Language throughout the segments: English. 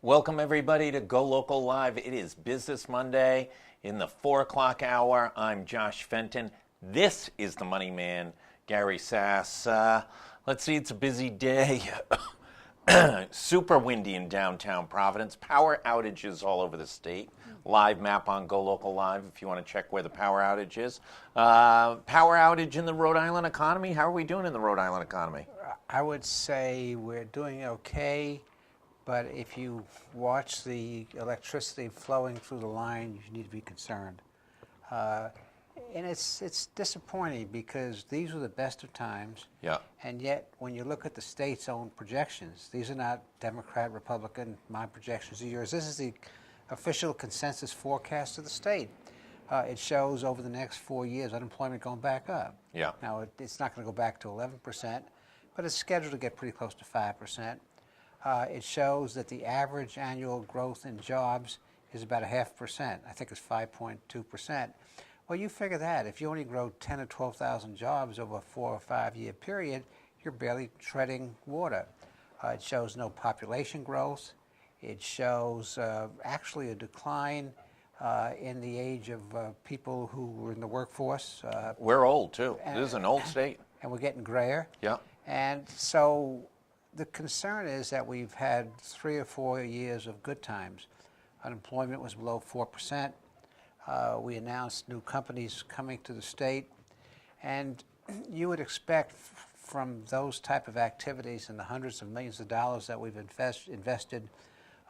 Welcome everybody to Go Local Live. It is Business Monday in the 4 o'clock hour. I'm Josh Fenton. This is the Money Man, Gary Sasse. Let's see, it's a busy day. Super windy in downtown Providence. Power outages all over the state. Live map on Go Local Live if you want to check where the power outage is. Power outage in the Rhode Island economy. How are we doing in the Rhode Island economy? I would say we're doing okay, but if you watch the electricity flowing through the line, you need to be concerned. And it's disappointing because these were the best of times. Yeah. And yet, when you look at the state's own projections, these are not Democrat, Republican, my projections are yours. This is the official consensus forecast of the state. It shows over the next 4 years unemployment going back up. Yeah. Now, it's not going to go back to 11%, but it's scheduled to get pretty close to 5%. It shows that the average annual growth in jobs is about 0.5%. I think it's 5.2%. Well, you figure that. If you only grow 10 or 12,000 jobs over a 4 or 5 year period, you're barely treading water. It shows no population growth. It shows actually a decline in the age of people who were in the workforce. We're old, too. This is an old state. And we're getting grayer. Yeah. And so the concern is that we've had 3 or 4 years of good times. Unemployment was below 4%. We announced new companies coming to the state. And you would expect from those type of activities and the hundreds of millions of dollars that we've invested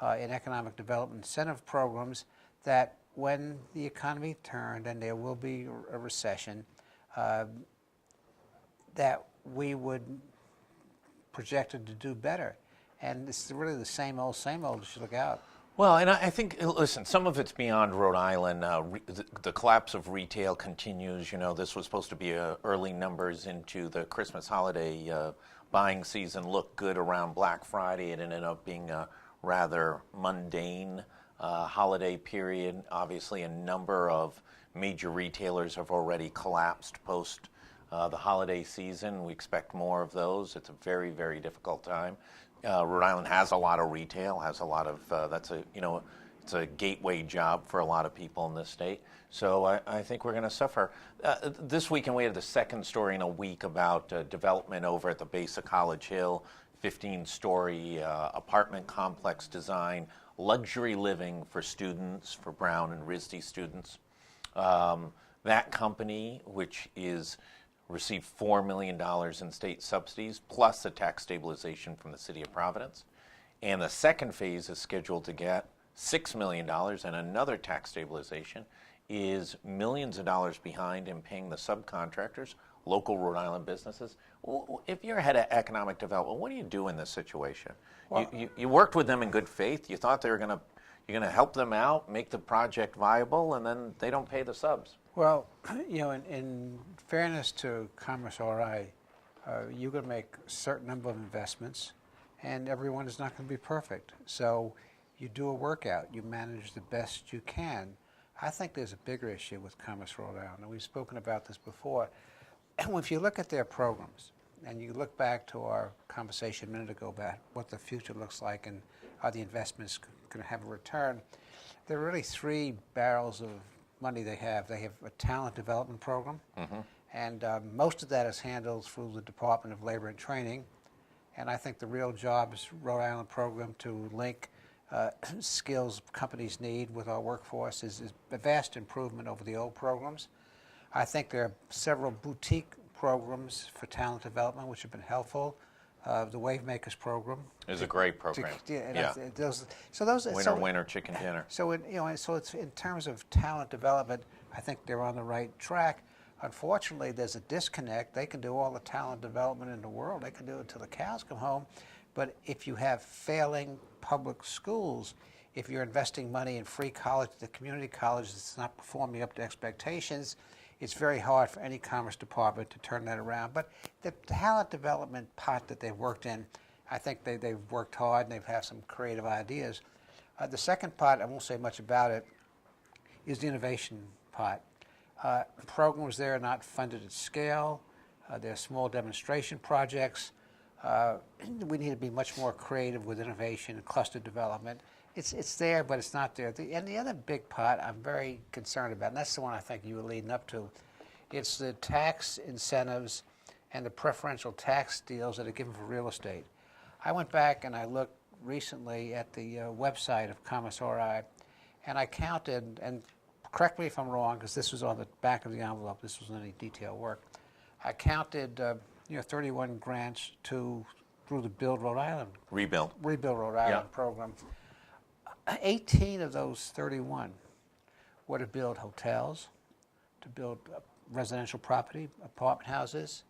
in economic development incentive programs that when the economy turned and there will be a recession, that we would projected to do better. And it's really the same old, just look out. Well, and I think, listen, some of it's beyond Rhode Island. The collapse of retail continues. You know, this was supposed to be early numbers into the Christmas holiday buying season. Looked good around Black Friday. It ended up being a rather mundane holiday period. Obviously, a number of major retailers have already collapsed post the holiday season. We expect more of those. It's a very, very difficult time. Rhode Island has a lot of retail, has a lot of, it's a gateway job for a lot of people in this state. So I think we're going to suffer. This weekend we had the second story in a week about development over at the base of College Hill, 15-story apartment complex design, luxury living for students, for Brown and RISD students. That company, which received $4 million in state subsidies, plus a tax stabilization from the city of Providence. And the second phase is scheduled to get $6 million and another tax stabilization, is millions of dollars behind in paying the subcontractors, local Rhode Island businesses. If you're head of economic development, what do you do in this situation? Well, you worked with them in good faith. You thought you're going to help them out, make the project viable, and then they don't pay the subs. Well, you know, in fairness to Commerce RI, you're going to make a certain number of investments, and everyone is not going to be perfect. So you do a workout. You manage the best you can. I think there's a bigger issue with Commerce Rhode Island, and we've spoken about this before. And if you look at their programs, and you look back to our conversation a minute ago about what the future looks like and are the investments going to have a return, there are really 3 barrels of money they have. They have a talent development program, and most of that is handled through the Department of Labor and Training. And I think the real job is Rhode Island program to link skills companies need with our workforce is a vast improvement over the old programs. I think there are several boutique programs for talent development which have been helpful. The Wave Makers program is a great program. Winner, chicken dinner. So it's in terms of talent development, I think they're on the right track. Unfortunately, there's a disconnect. They can do all the talent development in the world. They can do it until the cows come home. But if you have failing public schools, if you're investing money in free college, the community college that's not performing up to expectations, it's very hard for any Commerce department to turn that around. But the talent development pot that they've worked in, I think they've worked hard and they've had some creative ideas. The second pot, I won't say much about it, is the innovation pot. Programs there are not funded at scale. They're small demonstration projects. We need to be much more creative with innovation and cluster development. it's there, but it's not there. And the other big part I'm very concerned about, and that's the one I think you were leading up to, it's the tax incentives and the preferential tax deals that are given for real estate. I went back and I looked recently at the website of Commerce RI, and I counted, and correct me if I'm wrong, because this was on the back of the envelope, this wasn't any detailed work. I counted 31 grants through the Build Rhode Island. Rebuild Rhode Island program. 18 of those 31 were to build hotels, to build residential property, apartment houses,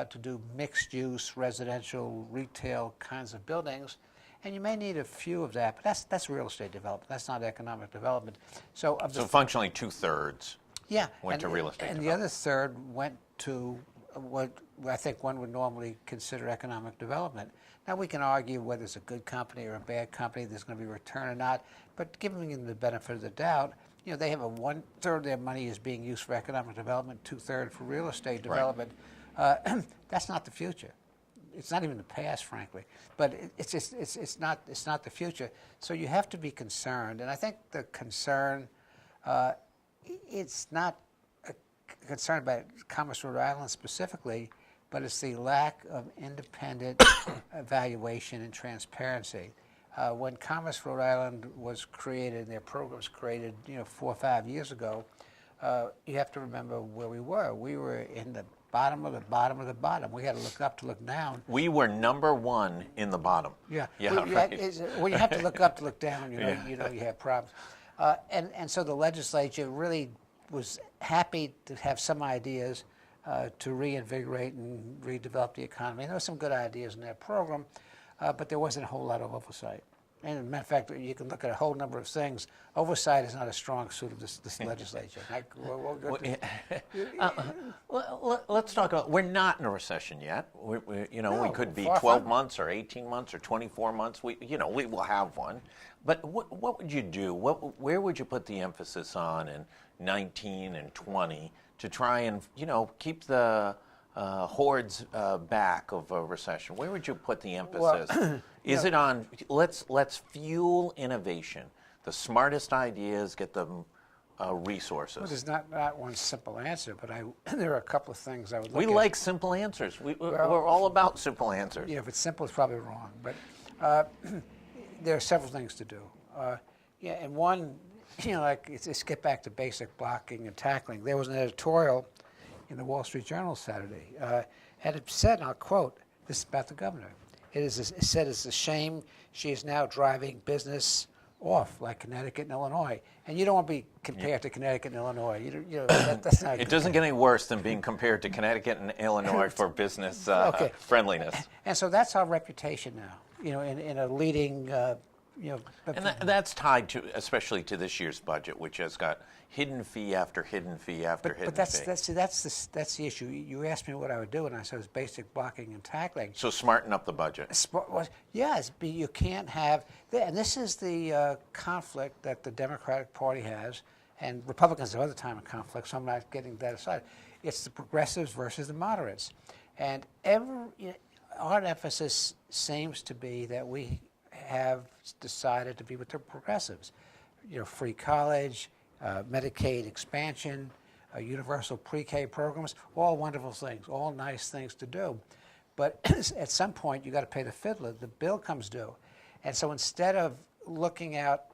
to do mixed-use residential retail kinds of buildings. And you may need a few of that, but that's real estate development. That's not economic development. So functionally 2/3 went to real estate and development. The other third went to what I think one would normally consider economic development. Now, we can argue whether it's a good company or a bad company, there's going to be a return or not, but giving them the benefit of the doubt, they have 1/3 of their money is being used for economic development, 2/3 for real estate development. Right. That's not the future. It's not even the past, frankly, but it's not the future. So you have to be concerned, and I think the concern, it's not a concern about Commerce Rhode Island specifically, but it's the lack of independent evaluation and transparency. When Commerce Rhode Island was created, their programs created, 4 or 5 years ago, you have to remember where we were. We were in the bottom of the bottom of the bottom. We had to look up to look down. We were number one in the bottom. Yeah. Right. When you have to look up to look down, you have problems. And so the legislature really was happy to have some ideas to reinvigorate and redevelop the economy. And there were some good ideas in that program, but there wasn't a whole lot of oversight. And as a matter of fact, you can look at a whole number of things. Oversight is not a strong suit of this legislature. Let's talk about, we're not in a recession yet. We could be 12 months or 18 months or 24 months. We will have one. But what would you do? Where would you put the emphasis on in 19 and 20 to try and, keep the hordes back of a recession? Where would you put the emphasis? Is it on let's fuel innovation, the smartest ideas, get them resources? Well, there's not one simple answer, but there are a couple of things I would look We at. like simple answers. We're all about simple answers. Yeah, if it's simple, it's probably wrong. But there are several things to do. And one, let's get back to basic blocking and tackling. There was an editorial in the Wall Street Journal Saturday, and it said, and I'll quote, this is about the governor. It said it's a shame she is now driving business off like Connecticut and Illinois. And you don't want to be compared to Connecticut and Illinois. That's not. It doesn't get any worse than being compared to Connecticut and Illinois for business friendliness. And so that's our reputation now, in a leading. And that's tied to, especially to this year's budget, which has got hidden fee after hidden fee after hidden fee. But that's the issue. You asked me what I would do, and I said it was basic blocking and tackling. So smarten up the budget. Yes, but you can't have, and this is the conflict that the Democratic Party has, and Republicans have other time in conflict, so I'm not getting that aside. It's the progressives versus the moderates. And our emphasis seems to be that we have decided to be with the progressives. Free college, Medicaid expansion, universal pre-K programs, all wonderful things, all nice things to do. But at some point, you got to pay the fiddler. The bill comes due. And so instead of looking out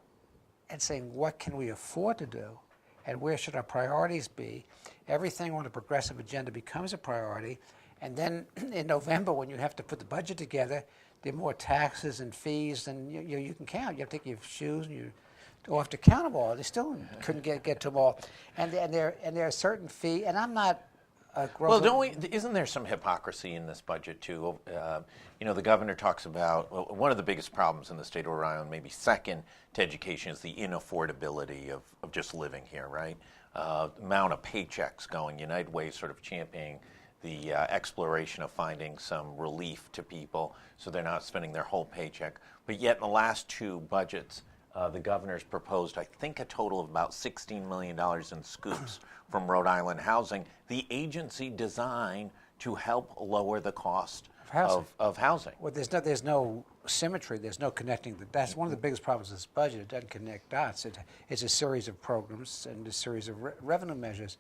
and saying, what can we afford to do, and where should our priorities be, everything on the progressive agenda becomes a priority. And then in November, when you have to put the budget together, there are more taxes and fees than you can count. You have to take your shoes and you go have to count them all. They still couldn't get to them all. And there are certain fees, and I'm not Well, isn't there some hypocrisy in this budget too? The governor talks about one of the biggest problems in the state of Rhode Island, maybe second to education, is the inaffordability of just living here, right? Amount of paychecks going. United Way sort of championing the exploration of finding some relief to people so they're not spending their whole paycheck. But yet in the last two budgets, the governor's proposed, I think, a total of about $16 million in scoops from Rhode Island Housing, the agency designed to help lower the cost of housing. Well, there's no symmetry. There's no connecting. That's one of the biggest problems with this budget. It doesn't connect dots. It's a series of programs and a series of revenue measures.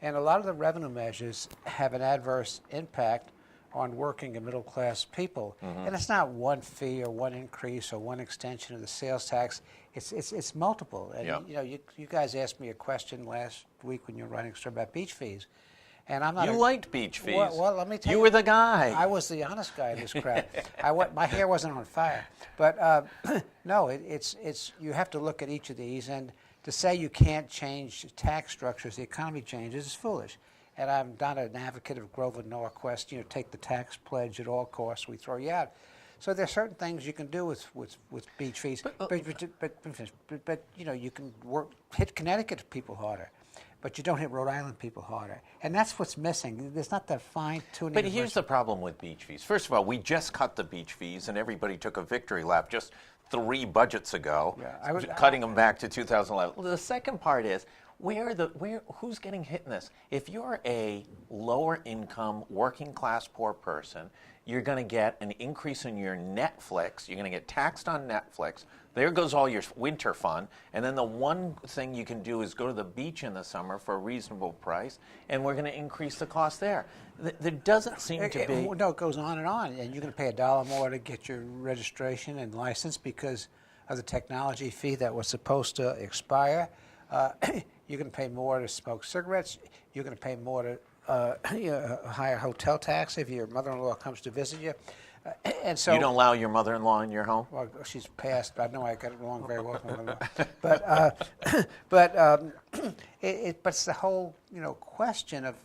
And a lot of the revenue measures have an adverse impact on working and middle class people. And it's not one fee or one increase or one extension of the sales tax. It's multiple. And you guys asked me a question last week when you were writing a story about beach fees. And I'm not. You liked beach fees. Well, let me tell you. You were the guy. I was the honest guy in this crowd. My hair wasn't on fire. But no, it's you have to look at each of these, and to say you can't change tax structures, the economy changes, is foolish. And I'm not an advocate of Grover Norquist, take the tax pledge at all costs, we throw you out. So there are certain things you can do with beach fees, but you can hit Connecticut people harder. But you don't hit Rhode Island people harder. And that's what's missing. There's not that fine-tuning. But here's the problem with beach fees. First of all, we just cut the beach fees, and everybody took a victory lap just 3 budgets ago, cutting them back to 2011. Well, the second part is, who's getting hit in this? If you're a lower-income, working-class poor person, you're going to get an increase in your Netflix. You're going to get taxed on Netflix. There goes all your winter fun. And then the one thing you can do is go to the beach in the summer for a reasonable price, and we're going to increase the cost there. There doesn't seem to be... No, it goes on, and you're going to pay $1 more to get your registration and license because of the technology fee that was supposed to expire. You're going to pay more to smoke cigarettes. You're going to pay more to a higher hotel tax if your mother-in-law comes to visit you. And so you don't allow your mother-in-law in your home? Well, she's passed. I know I got along very well with my mother-in-law. But it's the whole question of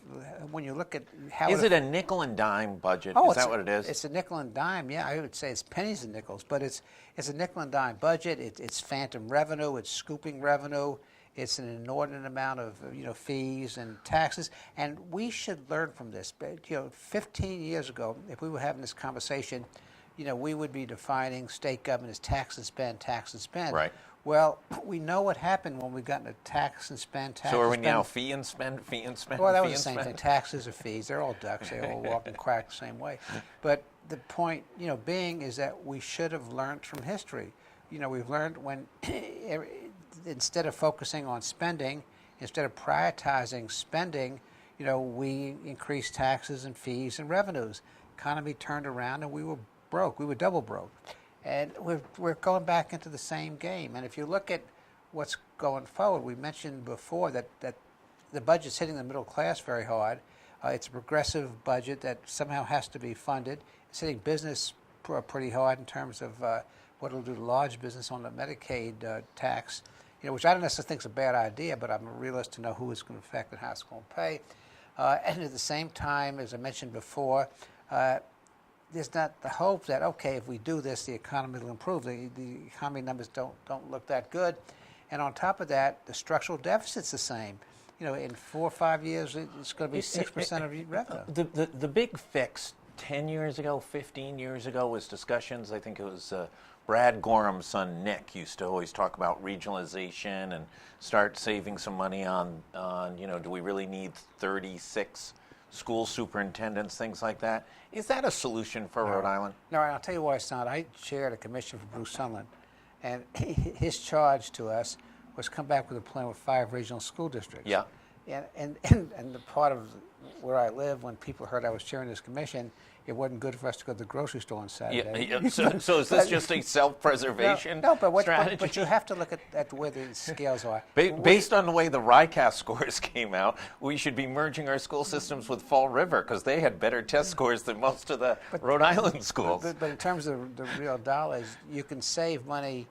when you look at how is it a nickel and dime budget? Oh, is that what it is? It's a nickel and dime. Yeah, I would say it's pennies and nickels, but it's a nickel and dime budget. It's phantom revenue. It's scooping revenue. It's an inordinate amount of fees and taxes, and we should learn from this. 15 years ago, if we were having this conversation, we would be defining state government as tax and spend, tax and spend. Right. Well, we know what happened when we got into tax and spend, tax so and are we spend. Now fee and spend, fee and spend? Well, that fee was the and same spend? thing. Taxes or fees, they're all ducks. They all walk and quack the same way. But the point, being is that we should have learned from history. We've learned when instead of focusing on spending, instead of prioritizing spending, we increased taxes and fees and revenues. Economy turned around and we were broke. We were double broke. And we're going back into the same game. And if you look at what's going forward, we mentioned before that the budget's hitting the middle class very hard. It's a progressive budget that somehow has to be funded. It's hitting business pretty hard in terms of what it'll do to large business on the Medicaid tax. Which I don't necessarily think is a bad idea, but I'm a realist to know who it's going to affect and how it's going to pay. And at the same time, as I mentioned before, there's not the hope that, okay, if we do this, the economy will improve. The economy numbers don't look that good. And on top of that, the structural deficit's the same. In 4 or 5 years, it's going to be 6% of revenue. The big fix 10 years ago, 15 years ago was discussions. I think it was Brad Gorham's son Nick used to always talk about regionalization and start saving some money on do we really need 36 school superintendents, things like that. Is that a solution for Rhode Island? No, I'll tell you why it's not. I chaired a commission for Bruce Sunland, and his charge to us was come back with a plan with 5 regional school districts. Yeah. And the part of where I live, when people heard I was chairing this commission, it wasn't good for us to go to the grocery store on Saturday. Yeah. So is this just a self-preservation strategy? But you have to look at where the scales are. Based on the way the RICAS scores came out, we should be merging our school systems with Fall River because they had better test scores than most of the Rhode Island schools. But in terms of the real dollars, you can save money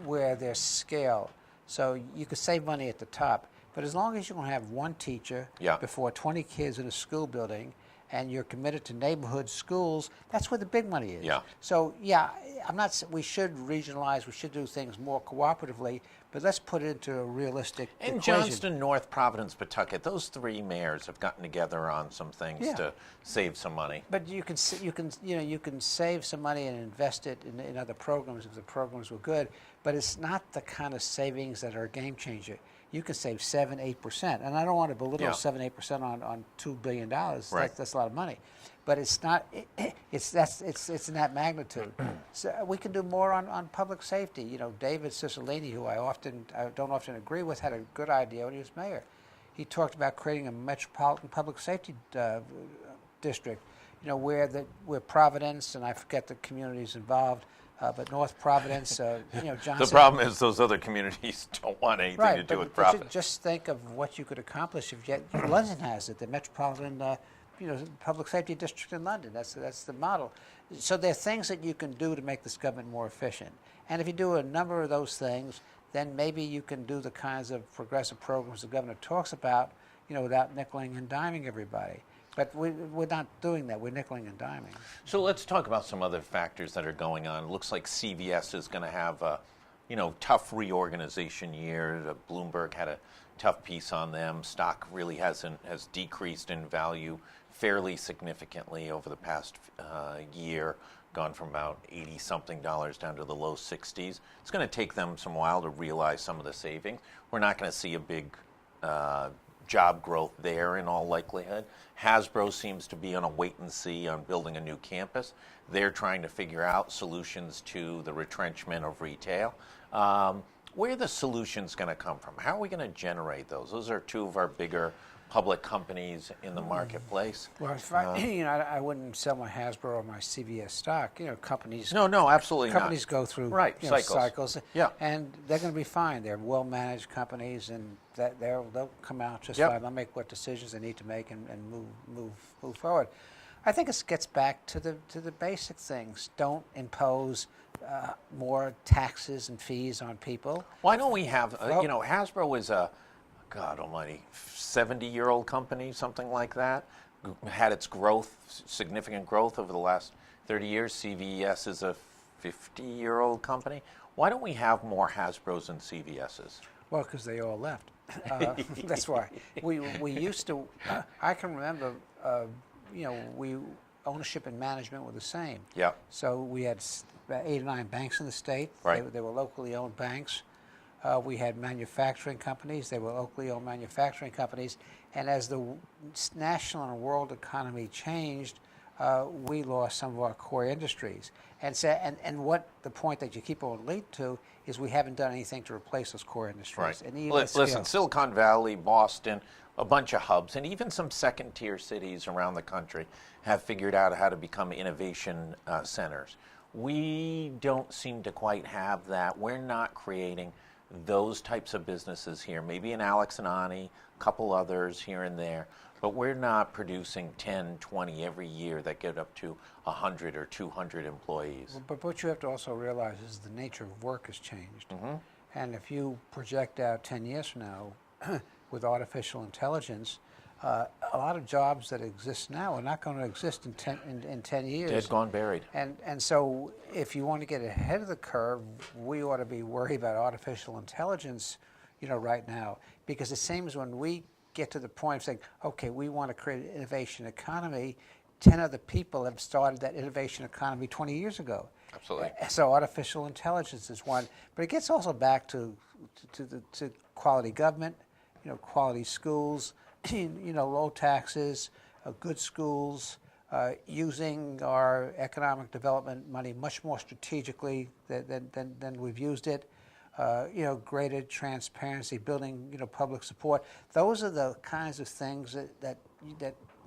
where there's scale. So you could save money at the top. But as long as you're going to have one teacher before 20 kids in a school building, and you're committed to neighborhood schools, that's where the big money is. Yeah. So, we should regionalize, we should do things more cooperatively, but let's put it into a realistic equation. Johnston, North Providence, Pawtucket, those 3 mayors have gotten together on some things to save some money. But you can save some money and invest it in other programs if the programs were good, but it's not the kind of savings that are a game changer. You can save 7-8%, and I don't want to belittle 7-8% on $2 billion. Right. That's a lot of money, but it's not. It's in that magnitude. So we can do more on public safety. You know, David Cicilline, who I don't often agree with, had a good idea when he was mayor. He talked about creating a metropolitan public safety district. You know, where Providence, and I forget the communities involved, but North Providence, Johnson. The problem is those other communities don't want anything to do with Providence. Just think of what you could accomplish if London has it, the Metropolitan Public Safety District in London. That's the model. So there are things that you can do to make this government more efficient. And if you do a number of those things, then maybe you can do the kinds of progressive programs the governor talks about, without nickeling and diming everybody. But we're not doing that. We're nickeling and diming. So let's talk about some other factors that are going on. It looks like CVS is going to have a, tough reorganization year. Bloomberg had a tough piece on them. Stock really has decreased in value fairly significantly over the past year, gone from about $80-something down to the low 60s. It's going to take them some while to realize some of the savings. We're not going to see a big job growth there in all likelihood. Hasbro seems to be on a wait and see on building a new campus. They're trying to figure out solutions to the retrenchment of retail. Where are the solutions going to come from? How are we going to generate those? Those are two of our bigger public companies in the marketplace. Well, if I wouldn't sell my Hasbro or my CVS stock. Companies. No, absolutely not. Companies go through cycles. Yeah. And they're going to be fine. They're well-managed companies, and they'll come out just fine. They'll make what decisions they need to make and move forward. I think it gets back to the basic things. Don't impose more taxes and fees on people. Why don't we have? Hasbro is a, God Almighty, 70-year-old company, something like that. Had its significant growth over the last 30 years. CVS is a 50-year-old company. Why don't we have more Hasbros and CVSs? Well, because they all left. That's why. We used to. I can remember. Ownership and management were the same. Yeah. So we had about 8 or 9 banks in the state. Right. They were locally owned banks. We had manufacturing companies. They were locally owned manufacturing companies. And as the national and world economy changed, we lost some of our core industries. And what the point that you keep on leading to is we haven't done anything to replace those core industries. Right. And Listen, Silicon Valley, Boston, a bunch of hubs, and even some second-tier cities around the country have figured out how to become innovation centers. We don't seem to quite have that. We're not creating those types of businesses here. Maybe in Alex and Ani, a couple others here and there, but we're not producing 10, 20 every year that get up to 100 or 200 employees. But what you have to also realize is the nature of work has changed. Mm-hmm. And if you project out 10 years from now, with artificial intelligence, a lot of jobs that exist now are not going to exist in 10 years. Dead, gone, buried. And so if you want to get ahead of the curve, we ought to be worried about artificial intelligence, right now. Because it seems when we get to the point of saying, okay, we want to create an innovation economy, 10 other people have started that innovation economy 20 years ago. Absolutely. So artificial intelligence is one. But it gets also back to quality government, quality schools, low taxes, good schools, using our economic development money much more strategically than we've used it, greater transparency, building, public support. Those are the kinds of things that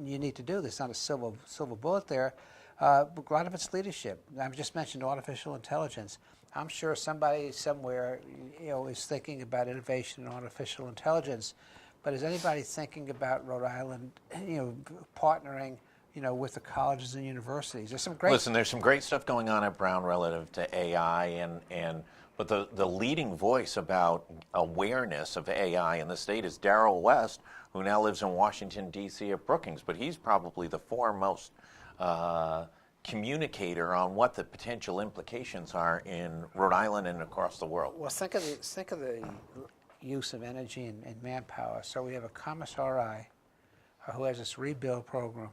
you need to do. There's not a silver bullet there. A lot of it's leadership. I've just mentioned artificial intelligence. I'm sure somebody somewhere, is thinking about innovation in artificial intelligence. But is anybody thinking about Rhode Island, partnering, with the colleges and universities? There's some great. Listen, there's some great stuff going on at Brown relative to AI, but the leading voice about awareness of AI in the state is Darrell West, who now lives in Washington, D.C. at Brookings. But he's probably the foremost communicator on what the potential implications are in Rhode Island and across the world. Well, think of the use of energy and manpower. So we have a commissari who has this rebuild program,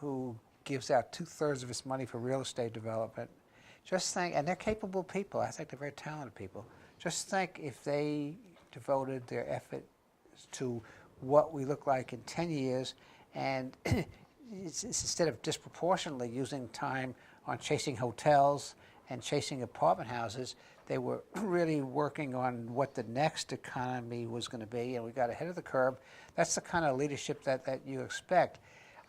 who gives out 2/3 of its money for real estate development. Just think, and they're capable people. I think they're very talented people. Just think if they devoted their effort to what we look like in 10 years, and instead of disproportionately using time on chasing hotels and chasing apartment houses, they were really working on what the next economy was going to be, and we got ahead of the curve. That's the kind of leadership that you expect.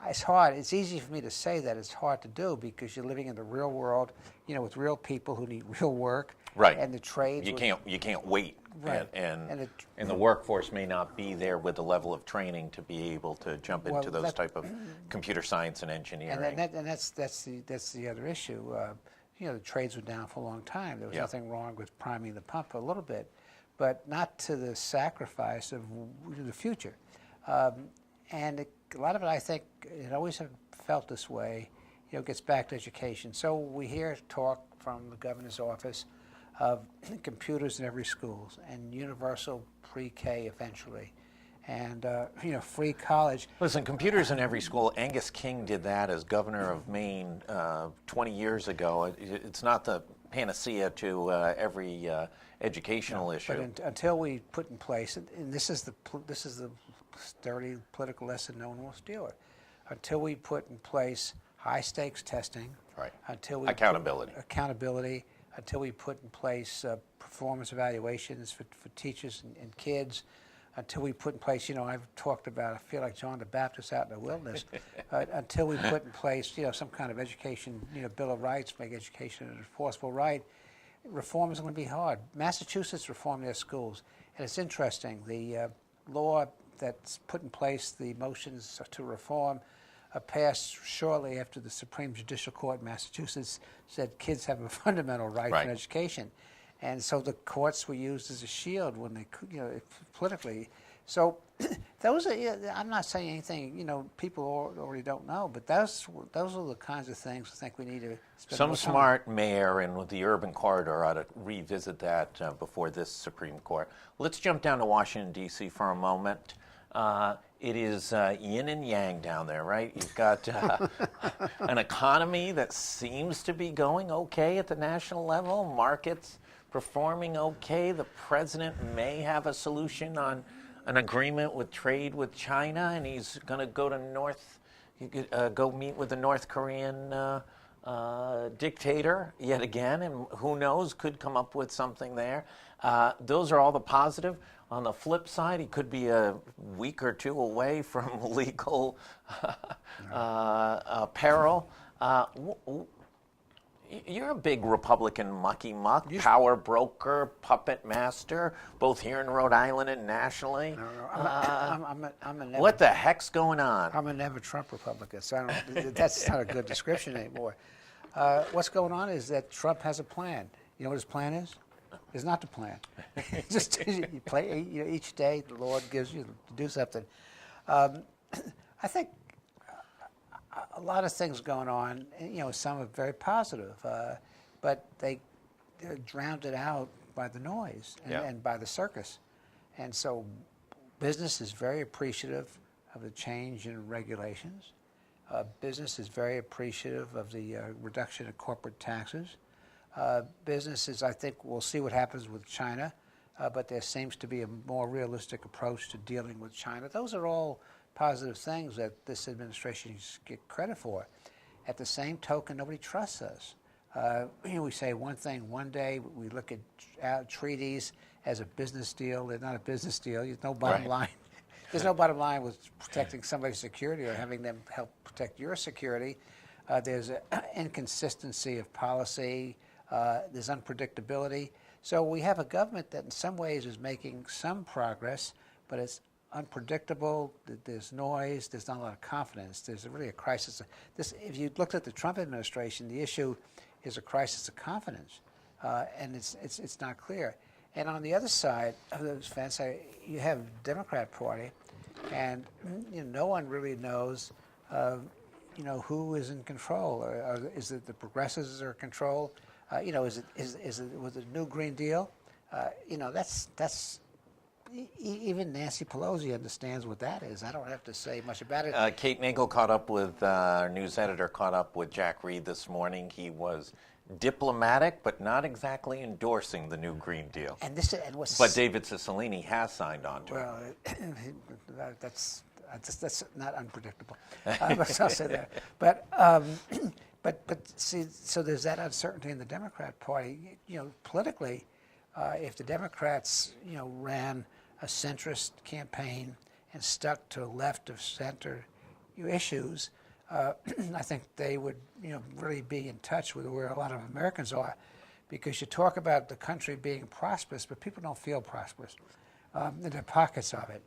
It's hard. It's easy for me to say that. It's hard to do because you're living in the real world, with real people who need real work. Right. And the trades. You can't wait. Right. And the workforce may not be there with the level of training to be able to jump into those type of computer science and engineering. And that's the other issue. The trades were down for a long time. There was nothing wrong with priming the pump a little bit, but not to the sacrifice of the future. And a lot of it, I think, it always have felt this way, gets back to education. So we hear talk from the governor's office of computers in every school and universal pre-K eventually, and free college. Listen, computers in every school. Angus King did that as governor of Maine 20 years ago. It's not the panacea to every educational issue. But until we put in place, and this is the sturdy political lesson no one will steal it. Until we put in place high stakes testing, right? Until we accountability, until we put in place performance evaluations for teachers and kids, until we put in place, I've talked about, I feel like John the Baptist out in the wilderness, until we put in place, some kind of education, Bill of Rights, make education an enforceable right, reform is going to be hard. Massachusetts reformed their schools, and it's interesting, the law that's put in place, the motions to reform, passed shortly after the Supreme Judicial Court in Massachusetts said kids have a fundamental right to an education. And so the courts were used as a shield when they could, politically. So those are, I'm not saying anything, people already don't know, but those are the kinds of things I think we need to spend Some more time smart mayor and with the urban corridor ought to revisit that before this Supreme Court. Let's jump down to Washington, D.C. for a moment. It is yin and yang down there, right? You've got an economy that seems to be going okay at the national level, markets performing okay. The president may have a solution on an agreement with trade with China, and he's going to go to go meet with the North Korean dictator yet again, and who knows, could come up with something there. Those are all the positive. On the flip side, he could be a week or two away from legal peril. You're a big Republican mucky-muck, power broker, puppet master, both here in Rhode Island and nationally. No. What the heck's going on? I'm a never Trump Republican, so that's not a good description anymore. What's going on is that Trump has a plan. You know what his plan is? It's not the plan. Just you play. Each day the Lord gives you to do something. I think a lot of things going on. Some are very positive, but they're drowned it out by the noise and by the circus. And so, business is very appreciative of the change in regulations. Business is very appreciative of the reduction in corporate taxes. Businesses, I think we'll see what happens with China, but there seems to be a more realistic approach to dealing with China. Those are all positive things that this administration needs to get credit for. At the same token, nobody trusts us. We say one thing one day, we look at treaties as a business deal. They're not a business deal. There's no bottom line. There's no bottom line with protecting somebody's security or having them help protect your security. There's an inconsistency of policy. There's unpredictability. So we have a government that in some ways is making some progress, but it's unpredictable. There's noise. There's not a lot of confidence. There's really a crisis. If you looked at the Trump administration, the issue is a crisis of confidence, and it's not clear. And on the other side of the fence, you have Democrat Party, and no one really knows who is in control. Is it the progressives are in control? Is it with the new Green Deal? That's even Nancy Pelosi understands what that is. I don't have to say much about it. Kate Nagel caught up with our news editor, caught up with Jack Reed this morning. He was diplomatic, but not exactly endorsing the new Green Deal. But David Cicilline has signed on to it. Well, That's not unpredictable. But I'll say that. But see, so there's that uncertainty in the Democrat Party. Politically, if the Democrats, ran a centrist campaign and stuck to left of center issues, I think they would, really be in touch with where a lot of Americans are, because you talk about the country being prosperous, but people don't feel prosperous. There are pockets of it.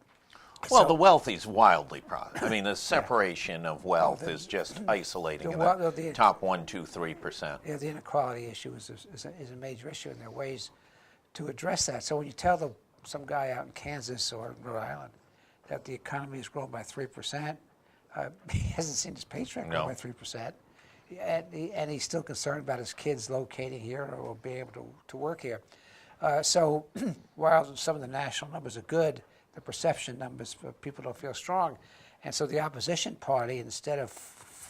Well, So- the wealthy is wildly I mean, the separation of wealth is just isolating the top 1%, 2%, 3%. Yeah, the inequality issue is a major issue, and there are ways to address that. So when you tell some guy out in Kansas or Rhode Island that the economy has grown by 3%, he hasn't seen his paycheck grow by 3%, and he's still concerned about his kids locating here or being able to work here. So while some of the national numbers are good, the perception numbers, people don't feel strong. And so the opposition party, instead of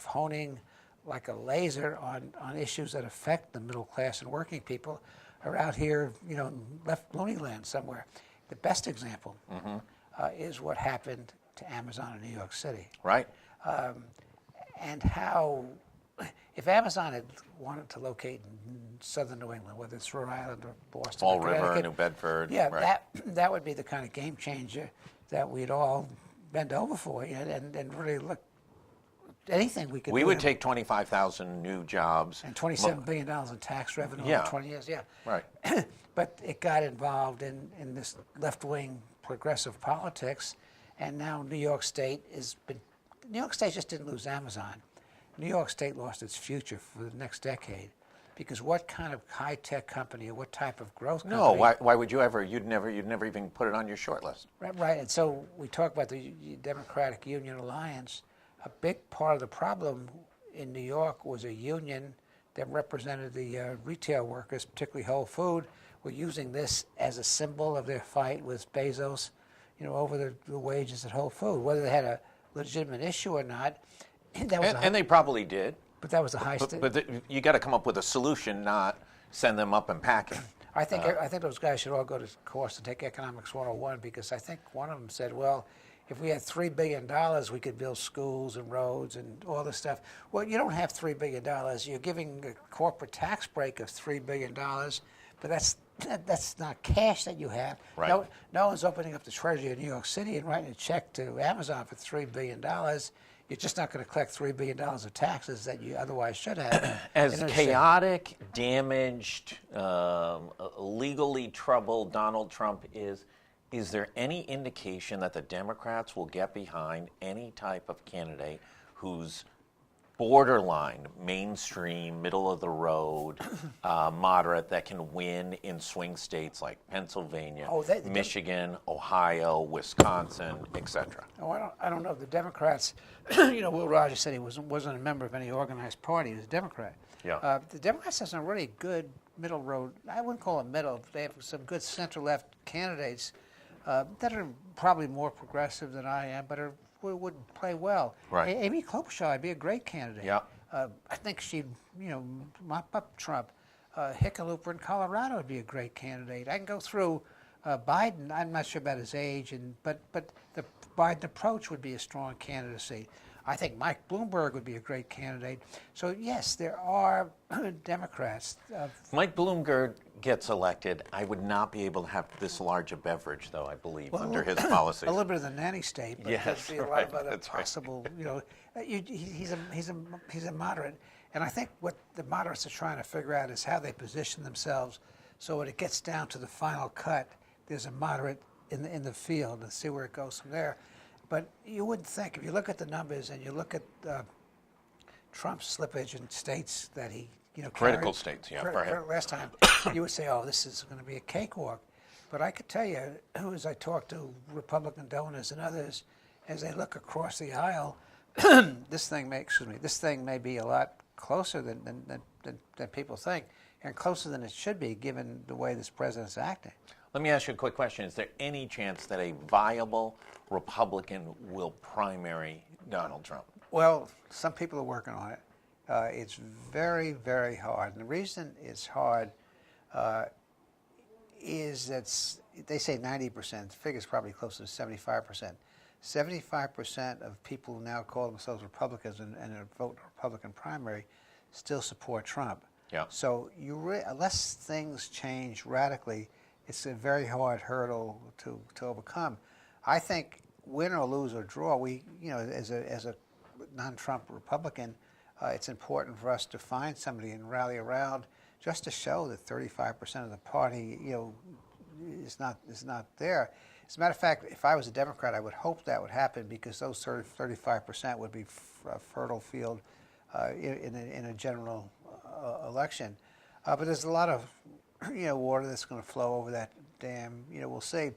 honing like a laser on issues that affect the middle class and working people, are out here, left loony land somewhere. The best example is what happened to Amazon in New York City. Right. And how, if Amazon had wanted to locate in southern New England, whether it's Rhode Island or Boston, Fall or River, Connecticut, New Bedford. yeah, right. that would be the kind of game changer that we'd all bend over for, and really look. Anything we could We do. would take 25,000 new jobs. And $27 billion in tax revenue Yeah. in 20 years, yeah. Right. But it got involved in this left-wing progressive politics, and now New York State New York State just didn't lose Amazon. New York State lost its future for the next decade, because what kind of high-tech company or what type of growth company? No, why would you ever? You'd never even put it on your short list. Right, and so we talk about the Democratic Union Alliance. A big part of the problem in New York was a union that represented the retail workers, particularly Whole Food, were using this as a symbol of their fight with Bezos, over the wages at Whole Food. Whether they had a legitimate issue or not, that was And they probably did. but that was a high But you got to come up with a solution, not send them up and packing. I think those guys should all go to course and take Economics 101, because I think one of them said, well, if we had $3 billion, we could build schools and roads and all this stuff. Well, you don't have $3 billion. You're giving a corporate tax break of $3 billion, but that's not cash that you have. Right. No one's opening up the treasury of New York City and writing a check to Amazon for $3 billion. You're just not going to collect $3 billion of taxes that you otherwise should have. As chaotic, damaged, legally troubled Donald Trump is there any indication that the Democrats will get behind any type of candidate who's borderline, mainstream, middle of the road, moderate, that can win in swing states like Pennsylvania, Michigan, Ohio, Wisconsin, etc.? Oh, I don't know. The Democrats, Will Rogers said he wasn't a member of any organized party. He was a Democrat. Yeah. The Democrats have some really good middle road. I wouldn't call them middle. They have some good center-left candidates that are probably more progressive than I am, but would play well. Right. Amy Klobuchar would be a great candidate. Yeah. I think she'd, mop up Trump. Hickenlooper in Colorado would be a great candidate. I can go through Biden. I'm not sure about his age, but the Biden approach would be a strong candidacy. I think Mike Bloomberg would be a great candidate. So yes, there are Democrats. Mike Bloomberg gets elected, I would not be able to have this large a beverage, though, I believe, under his policies. A little bit of the nanny state, but Yes, there'd be a lot of other possible, he's a moderate. And I think what the moderates are trying to figure out is how they position themselves so when it gets down to the final cut, there's a moderate in the field, and see where it goes from there. But you wouldn't think, if you look at the numbers and you look at Trump's slippage in states that he, critical states, yeah, for him. Last time, you would say, oh, this is going to be a cakewalk. But I could tell you, as I talk to Republican donors and others, as they look across the aisle, this thing may be a lot closer than people think, and closer than it should be, given the way this president's acting. Let me ask you a quick question. Is there any chance that a viable Republican will primary Donald Trump? Well, some people are working on it. It's very, very hard. And the reason it's hard is that they say 90%. The figure's probably closer to 75%. 75% of people who now call themselves Republicans and vote Republican primary still support Trump. Yeah. So unless things change radically, it's a very hard hurdle to overcome. I think win or lose or draw, we, as a non-Trump Republican, it's important for us to find somebody and rally around just to show that 35% of the party, is not there. As a matter of fact, if I was a Democrat, I would hope that would happen, because those 35% would be a fertile field in a general election. But there's a lot of water that's going to flow over that dam. We'll see.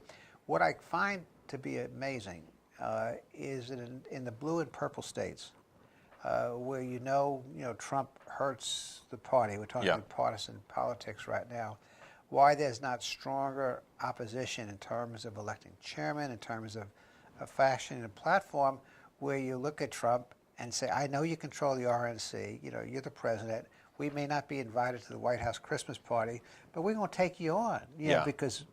What I find to be amazing is that in the blue and purple states, where Trump hurts the party. We're talking about partisan politics right now. Why there's not stronger opposition in terms of electing chairman, in terms of fashioning a platform where you look at Trump and say, I know you control the RNC, you're the president. We may not be invited to the White House Christmas party, but we're going to take you on, because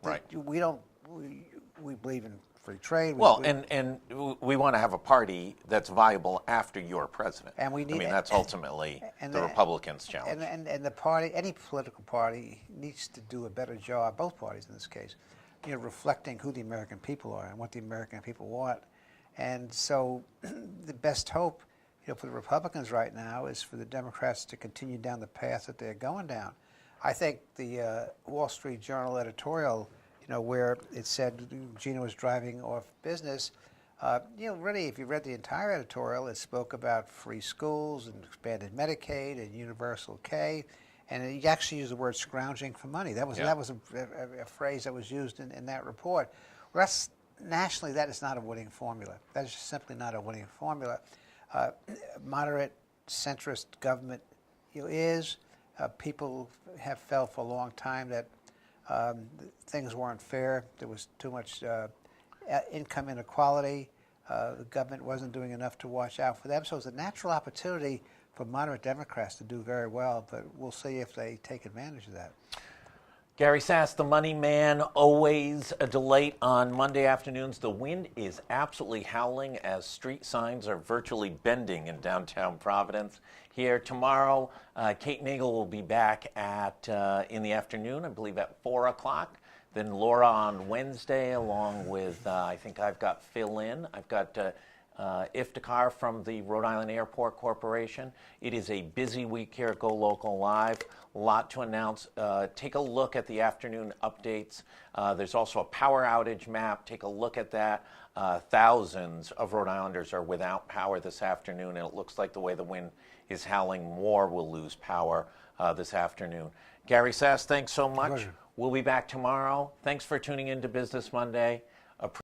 we believe in free trade. And we want to have a party that's viable after you're president. And we need, that's ultimately the Republicans' challenge. And the party, any political party, needs to do a better job, both parties in this case, reflecting who the American people are and what the American people want. And so the best hope, for the Republicans right now is for the Democrats to continue down the path that they're going down. I think the Wall Street Journal editorial, where it said Gina was driving off business, really, if you read the entire editorial, it spoke about free schools and expanded Medicaid and universal K, and it actually used the word scrounging for money. That was a phrase that was used in that report. Well, nationally, that is not a winning formula. That is just simply not a winning formula. Moderate, centrist government is. People have felt for a long time that things weren't fair. There was too much income inequality. The government wasn't doing enough to watch out for them. So it's a natural opportunity for moderate Democrats to do very well, but we'll see if they take advantage of that. Gary Sasse, the money man, always a delight on Monday afternoons. The wind is absolutely howling as street signs are virtually bending in downtown Providence. Here tomorrow, Kate Nagel will be back in the afternoon, I believe at 4 o'clock. Then Laura on Wednesday, along with, I think I've got Phil in. I've got Iftikhar from the Rhode Island Airport Corporation. It is a busy week here at GoLocal Live. A lot to announce. Take a look at the afternoon updates. There's also a power outage map. Take a look at that. Thousands of Rhode Islanders are without power this afternoon, and it looks like the way the wind is howling, more will lose power this afternoon. Gary Sasse, thanks so much. Pleasure. We'll be back tomorrow. Thanks for tuning in to Business Monday.